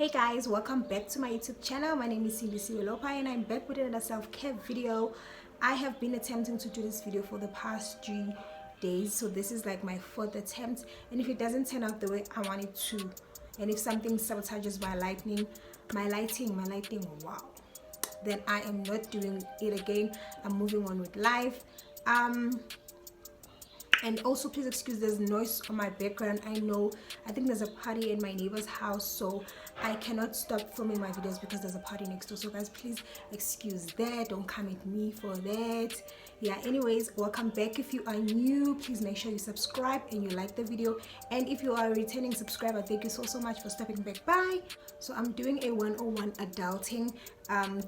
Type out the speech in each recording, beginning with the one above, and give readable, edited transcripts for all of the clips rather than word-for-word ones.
Hey guys, welcome back to my YouTube channel. My name is Cindy Siwelopa and I'm back with another self-care video. I have been attempting to do this video for the past 3 days, so this is like my 4th attempt, and if it doesn't turn out the way I want it to, and if something sabotages my lighting, wow, then I am not doing it again. I'm moving on with life. And also please excuse there's noise on my background. I think there's a party in my neighbor's house, so I cannot stop filming my videos because there's a party next door. So guys, please excuse that, don't come at me for that. Yeah, anyways, welcome back. If you are new, please make sure you subscribe and you like the video, and if you are a returning subscriber, thank you so much for stopping back by. So I'm doing a 101 adulting,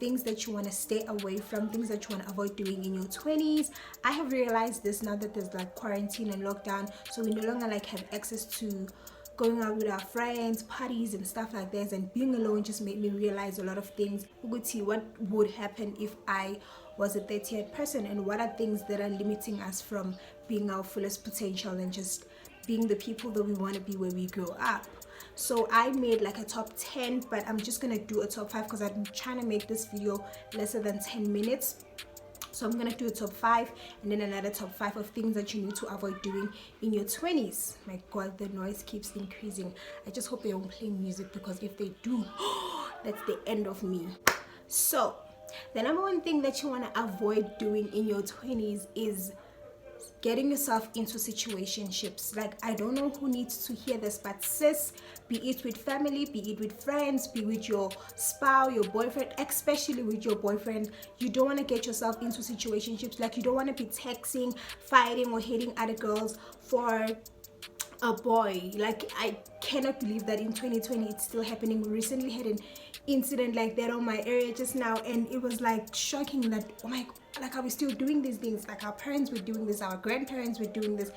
things that you want to stay away from, things that you want to avoid doing in your 20s. I have realized this now that there's like quarantine and lockdown, so we no longer like have access to going out with our friends, parties and stuff like this, and being alone just made me realize a lot of things. What would happen if I was a 30th person, and what are things that are limiting us from being our fullest potential and just being the people that we want to be when we grow up. So I made like a top 10, but I'm just gonna do a top 5 because I'm trying to make this video lesser than 10 minutes. So I'm gonna do a top 5 and then another top 5 of things that you need to avoid doing in your 20s. My god, the noise keeps increasing. I just hope they don't play music, because if they do, that's the end of me. So the number one thing that you want to avoid doing in your 20s is getting yourself into situationships. Like, I don't know who needs to hear this, but sis, be it with family, be it with friends, be with your spouse, your boyfriend, especially with your boyfriend, you don't want to get yourself into situationships. Like, you don't want to be texting, fighting or hating other girls for a boy. Like, I cannot believe that in 2020 it's still happening. We recently had an incident like that on my area just now, and it was like shocking that, oh my god, like, are we still doing these things? Like, our parents were doing this, our grandparents were doing this,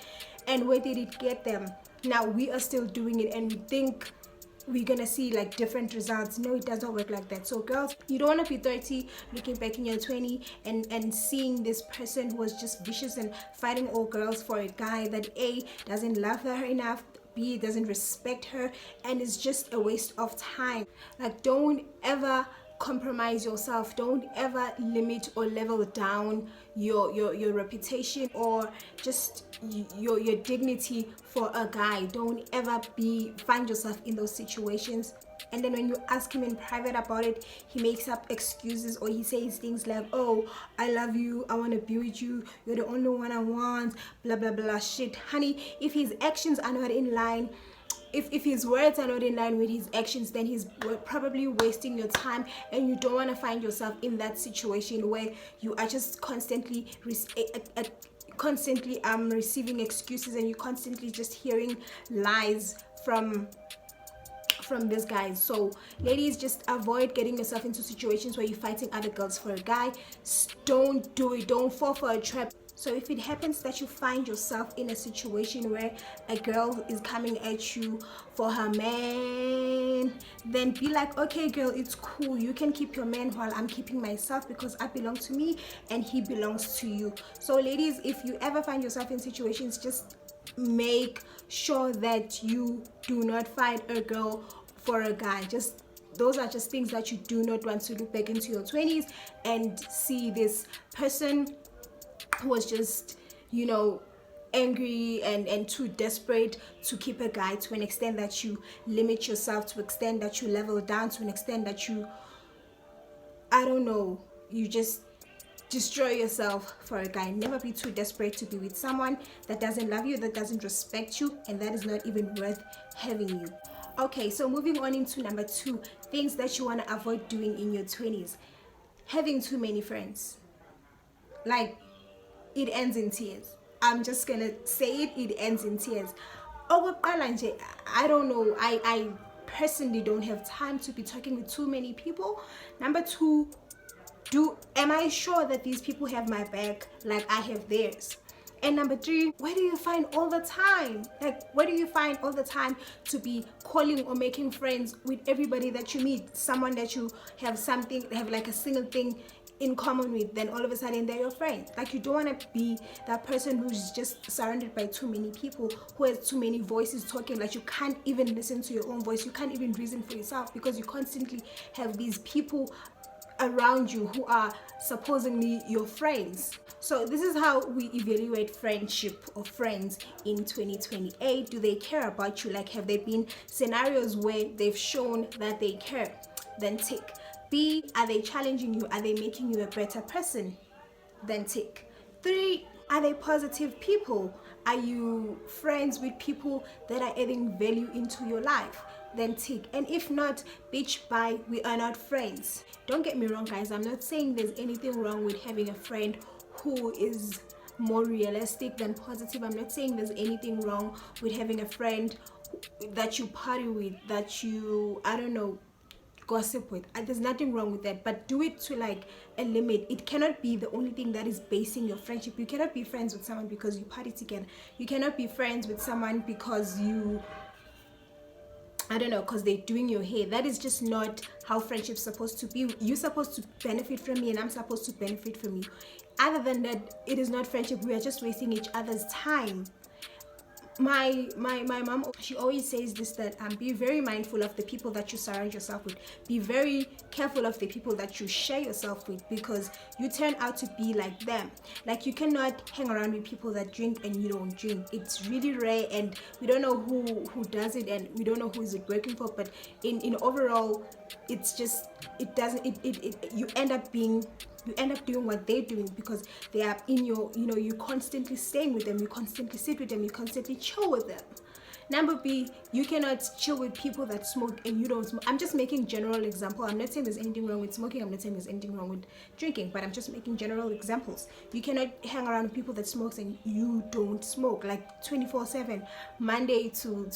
and where did it get them? Now we are still doing it and we think we're gonna see like different results. No, it doesn't work like that. So girls, you don't want to be 30 looking back in your 20 and seeing this person who was just vicious and fighting all girls for a guy that A, doesn't love her enough, B, doesn't respect her, and it's just a waste of time. Like, don't ever compromise yourself. Don't ever limit or level down your reputation or just your dignity for a guy. Don't ever find yourself in those situations, and then when you ask him in private about it, he makes up excuses or he says things like, oh, I love you, I want to be with you, you're the only one I want, blah blah blah shit. Honey, if his actions are not in line, if his words are not in line with his actions, then he's probably wasting your time, and you don't want to find yourself in that situation where you are just constantly receiving excuses, and you're constantly just hearing lies from this guy. So ladies, just avoid getting yourself into situations where you're fighting other girls for a guy. Don't do it. Don't fall for a trap. So if it happens that you find yourself in a situation where a girl is coming at you for her man, then be like, okay girl, it's cool, you can keep your man while I'm keeping myself, because I belong to me and he belongs to you. So ladies, if you ever find yourself in situations, just make sure that you do not fight a girl for a guy. Just those are just things that you do not want to look back into your 20s and see this person who was just, you know, angry and too desperate to keep a guy, to an extent that you limit yourself, to an extent that you level down, to an extent that you, I don't know, you just destroy yourself for a guy. Never be too desperate to be with someone that doesn't love you, that doesn't respect you, and that is not even worth having you. Okay, so moving on into number 2, things that you want to avoid doing in your 20s. Having too many friends. Like, it ends in tears. I'm just gonna say it ends in tears. I don't know, I personally don't have time to be talking with too many people. Number 2, am I sure that these people have my back like I have theirs? And number 3, where do you find all the time? Like, where do you find all the time to be calling or making friends with everybody that you meet? Someone that you have like a single thing in common with, then all of a sudden they're your friends. Like, you don't want to be that person who's just surrounded by too many people, who has too many voices talking. Like, you can't even listen to your own voice, you can't even reason for yourself, because you constantly have these people around you who are supposedly your friends. So this is how we evaluate friendship or friends in 2028. Do they care about you? Like, have there been scenarios where they've shown that they care? Then tick. B, are they challenging you? Are they making you a better person? Then tick. 3, are they positive people? Are you friends with people that are adding value into your life? Then tick. And if not, bitch, bye, we are not friends. Don't get me wrong, guys, I'm not saying there's anything wrong with having a friend who is more realistic than positive. I'm not saying there's anything wrong with having a friend that you party with, that you, I don't know, gossip with. There's nothing wrong with that, but do it to like a limit. It cannot be the only thing that is basing your friendship. You cannot be friends with someone because you party together. You cannot be friends with someone because you, I don't know, because they're doing your hair. That is just not how friendship's supposed to be. You're supposed to benefit from me and I'm supposed to benefit from you. Other than that, it is not friendship. We are just wasting each other's time. My mom, she always says this, that be very mindful of the people that you surround yourself with. Be very careful of the people that you share yourself with, because you turn out to be like them. Like, you cannot hang around with people that drink and you don't drink. It's really rare, and we don't know who does it, and we don't know who is it working for. But in overall, it's just, it doesn't, you end up doing what they're doing, because they are in your, you're constantly staying with them, you constantly sit with them, you constantly chill with them. Number B, you cannot chill with people that smoke and you don't smoke. I'm just making general example. I'm not saying there's anything wrong with smoking. I'm not saying there's anything wrong with drinking, but I'm just making general examples. You cannot hang around with people that smokes and you don't smoke, like 24/7, Monday to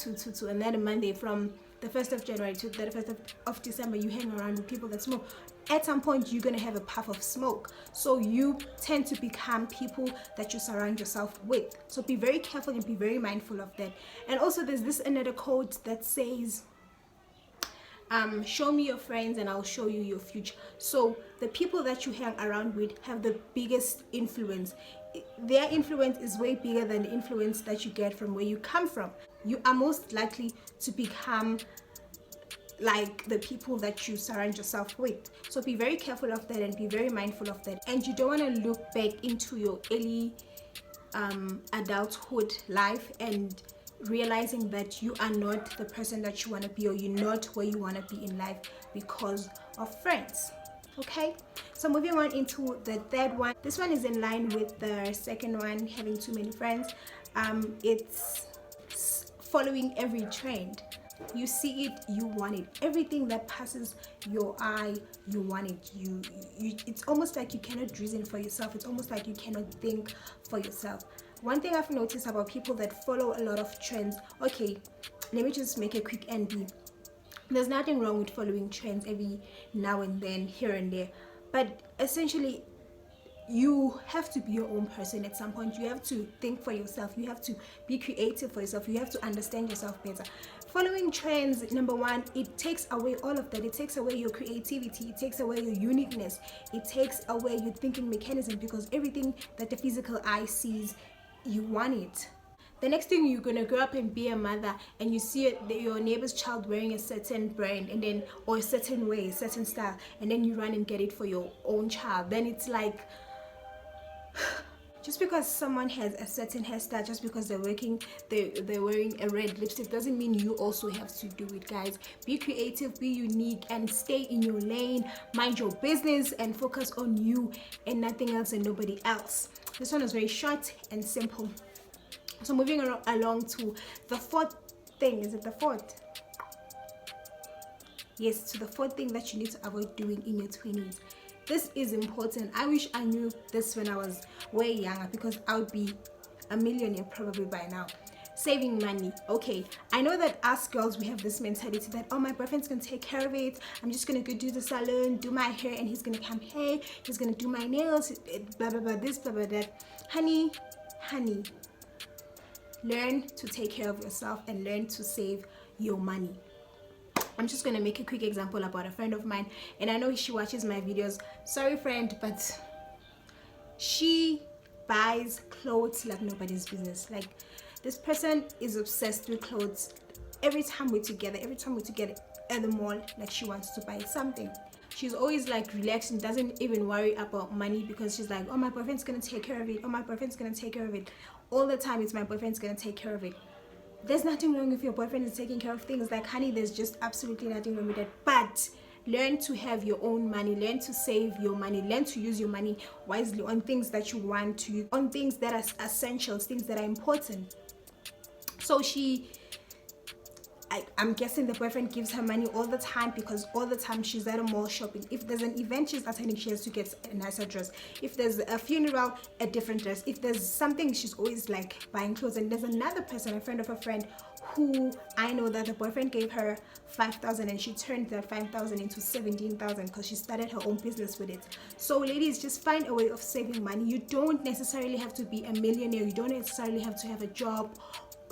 another Monday, from the 1st of January to the 1st of December, you hang around with people that smoke. At some point, you're going to have a puff of smoke. So you tend to become people that you surround yourself with. So be very careful and be very mindful of that. And also, there's this another quote that says, show me your friends and I'll show you your future. So the people that you hang around with have the biggest influence. Their influence is way bigger than the influence that you get from where you come from. You are most likely to become like the people that you surround yourself with. So be very careful of that and be very mindful of that. And you don't want to look back into your early adulthood life and realizing that you are not the person that you want to be, or you're not where you want to be in life because of friends. Okay, so moving on into the third one. This one is in line with the second one, having too many friends. It's following every trend. You see it, you want it. Everything that passes your eye, you want it. You it's almost like you cannot reason for yourself. It's almost like you cannot think for yourself. One thing I've noticed about people that follow a lot of trends, okay, let me just make a quick NB. There's nothing wrong with following trends every now and then, here and there, but essentially you have to be your own person at some point. You have to think for yourself. You have to be creative for yourself. You have to understand yourself better. Following trends, number one, it takes away all of that. It takes away your creativity. It takes away your uniqueness. It takes away your thinking mechanism, because everything that the physical eye sees, you want it. The next thing, you're gonna grow up and be a mother, and you see your neighbor's child wearing a certain brand, and then, or a certain way, a certain style, and then you run and get it for your own child. Then it's like, just because someone has a certain hairstyle, just because they're wearing a red lipstick, doesn't mean you also have to do it, guys. Be creative, be unique, and stay in your lane. Mind your business and focus on you and nothing else and nobody else. This one is very short and simple. So moving along to the fourth thing. Is it the fourth? Yes, to the fourth thing that you need to avoid doing in your 20s. This is important. I wish I knew this when I was way younger, because I would be a millionaire probably by now. Saving money. Okay, I know that us girls, we have this mentality that, oh, my boyfriend's gonna take care of it. I'm just gonna go do the salon, do my hair, and he's gonna come here. He's gonna do my nails, blah blah blah, this, blah blah that. Honey, learn to take care of yourself and learn to save your money. I'm just gonna make a quick example about a friend of mine, and I know she watches my videos. Sorry friend, but she buys clothes like nobody's business. Like, this person is obsessed with clothes. Every time we're together at the mall, like, she wants to buy something. She's always like relaxed and doesn't even worry about money, because she's like, oh, my boyfriend's gonna take care of it, oh, my boyfriend's gonna take care of it. All the time it's my boyfriend's gonna take care of it. There's nothing wrong if your boyfriend is taking care of things, like, honey, there's just absolutely nothing wrong with that. But learn to have your own money, learn to save your money, learn to use your money wisely on things that you want to use, on things that are essentials, things that are important. So I'm guessing the boyfriend gives her money all the time, because all the time she's at a mall shopping. If there's an event she's attending, she has to get a nicer dress. If there's a funeral, a different dress. If there's something, she's always like buying clothes. And there's another person, a friend of a friend, who I know that the boyfriend gave her 5,000 and she turned that 5,000 into 17,000 because she started her own business with it. So ladies, just find a way of saving money. You don't necessarily have to be a millionaire. You don't necessarily have to have a job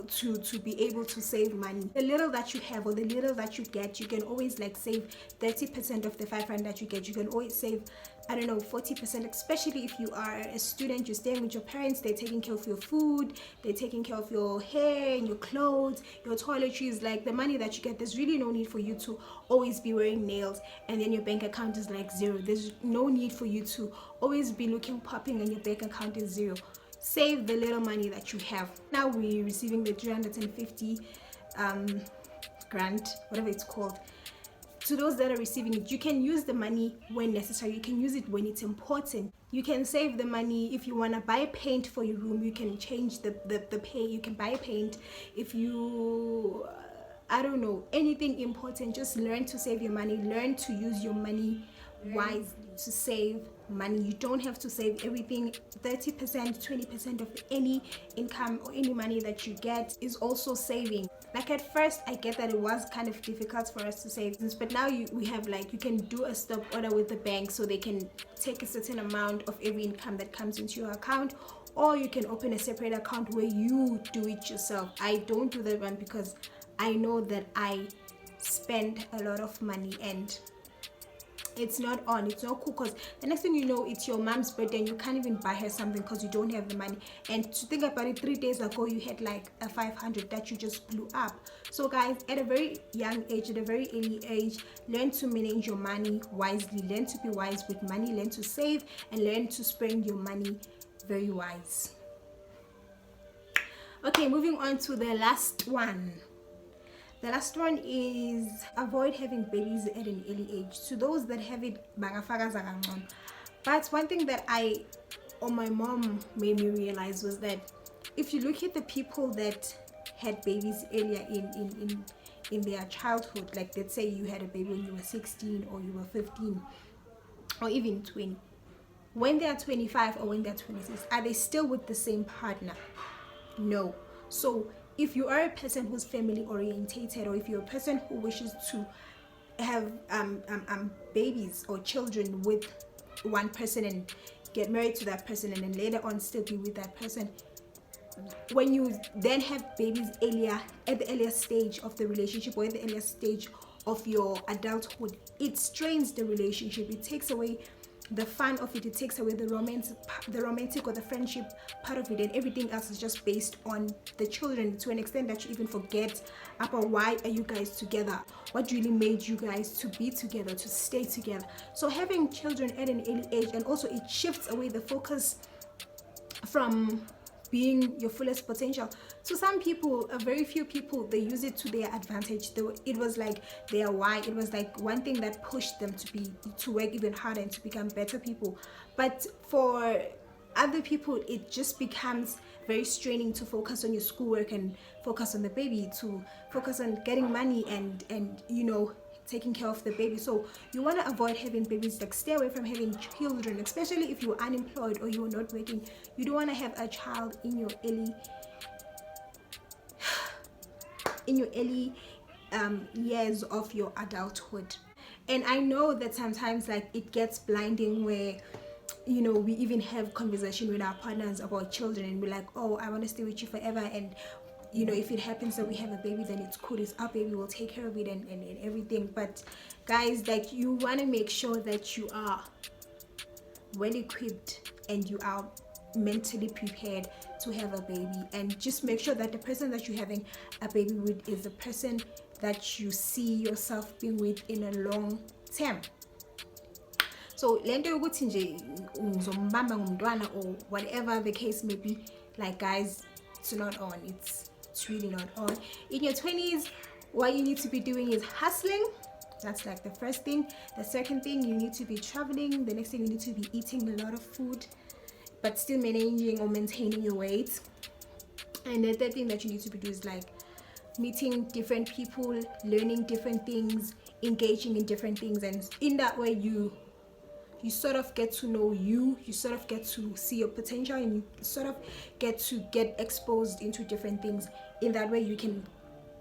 to be able to save money. The little that you have or the little that you get, you can always like save 30% of the 500 that you get. You can always save, I don't know, 40%, especially if you are a student, you're staying with your parents, they're taking care of your food, they're taking care of your hair and your clothes, your toiletries. Like, the money that you get, there's really no need for you to always be wearing nails and then your bank account is like zero. There's no need for you to always be looking popping and your bank account is zero. Save the little money that you have. Now we're receiving the 350 grant, whatever it's called. To those that are receiving it, you can use the money when necessary. You can use it when it's important. You can save the money if you want to buy paint for your room. You can change the paint. You can buy paint. If you I don't know, anything important, just learn to save your money. Learn to use your money wisely to save money. You don't have to save everything. 30%, 20% of any income or any money that you get is also saving. Like, at first I get that it was kind of difficult for us to save this, but now we have, like, you can do a stop order with the bank, so they can take a certain amount of every income that comes into your account, or you can open a separate account where you do it yourself. I don't do that one because I know that I spend a lot of money and it's not cool, because the next thing you know, it's your mom's birthday and you can't even buy her something because you don't have the money. And to think about it, 3 days ago you had like a 500 that you just blew up. So guys, at a very young age, at a very early age, learn to manage your money wisely. Learn to be wise with money. Learn to save and learn to spend your money very wise. Okay, moving on to the last one. The last one is avoid having babies at an early age. To those that have it, but one thing that my mom made me realize was that if you look at the people that had babies earlier in their childhood, like let's say you had a baby when you were 16 or you were 15 or even 20, when they are 25 or when they're 26, are they still with the same partner? No. So if you are a person who's family orientated, or if you're a person who wishes to have babies or children with one person and get married to that person and then later on still be with that person, when you then have babies earlier, at the earlier stage of the relationship or at the earlier stage of your adulthood, it strains the relationship. It takes away the fun of it. It takes away the romantic or the friendship part of it, and everything else is just based on the children, to an extent that you even forget about why are you guys together, what really made you guys to be together, to stay together. So having children at an early age, and also it shifts away the focus from being your fullest potential. To some people, a very few people, they use it to their advantage. It was like their why. It was like one thing that pushed them to work even harder and to become better people. But for other people, it just becomes very straining to focus on your schoolwork and focus on the baby, to focus on getting money and you know, taking care of the baby. So you want to avoid having babies. Like, stay away from having children, especially if you're unemployed or you're not working. You don't want to have a child in your early years of your adulthood. And I know that sometimes, like, it gets blinding where, you know, we even have conversation with our partners about children and we're like, oh, I want to stay with you forever, and if it happens that we have a baby, then it's cool, it's our baby, we'll take care of it and everything. But guys, like, you want to make sure that you are well equipped and you are mentally prepared to have a baby, and just make sure that the person that you're having a baby with is the person that you see yourself being with in a long term. So lento yokuthi nje ngizombamba ngumntwana or whatever the case may be, like, guys, it's not on. It's really not on. In your 20s, what you need to be doing is hustling. That's like the first thing. The second thing, you need to be traveling. The next thing, you need to be eating a lot of food but still managing or maintaining your weight. And the third thing that you need to be doing is like meeting different people, learning different things, engaging in different things, and in that way you sort of get to know you sort of get to see your potential, and you sort of get exposed into different things. In that way you can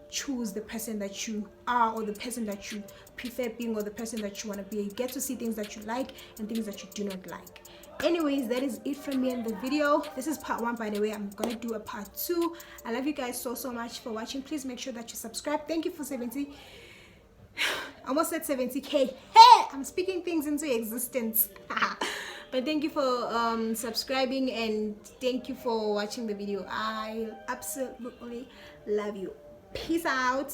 choose the person that you are, or the person that you prefer being, or the person that you want to be. You get to see things that you like and things that you do not like. Anyways, that is it from me in the video. This is part 1, by the way. I'm gonna do a part 2. I love you guys so much for watching. Please make sure that you subscribe. Thank you for 70, almost said 70k. Hey, I'm speaking things into existence. But thank you for subscribing, and thank you for watching the video. I absolutely love you. Peace out.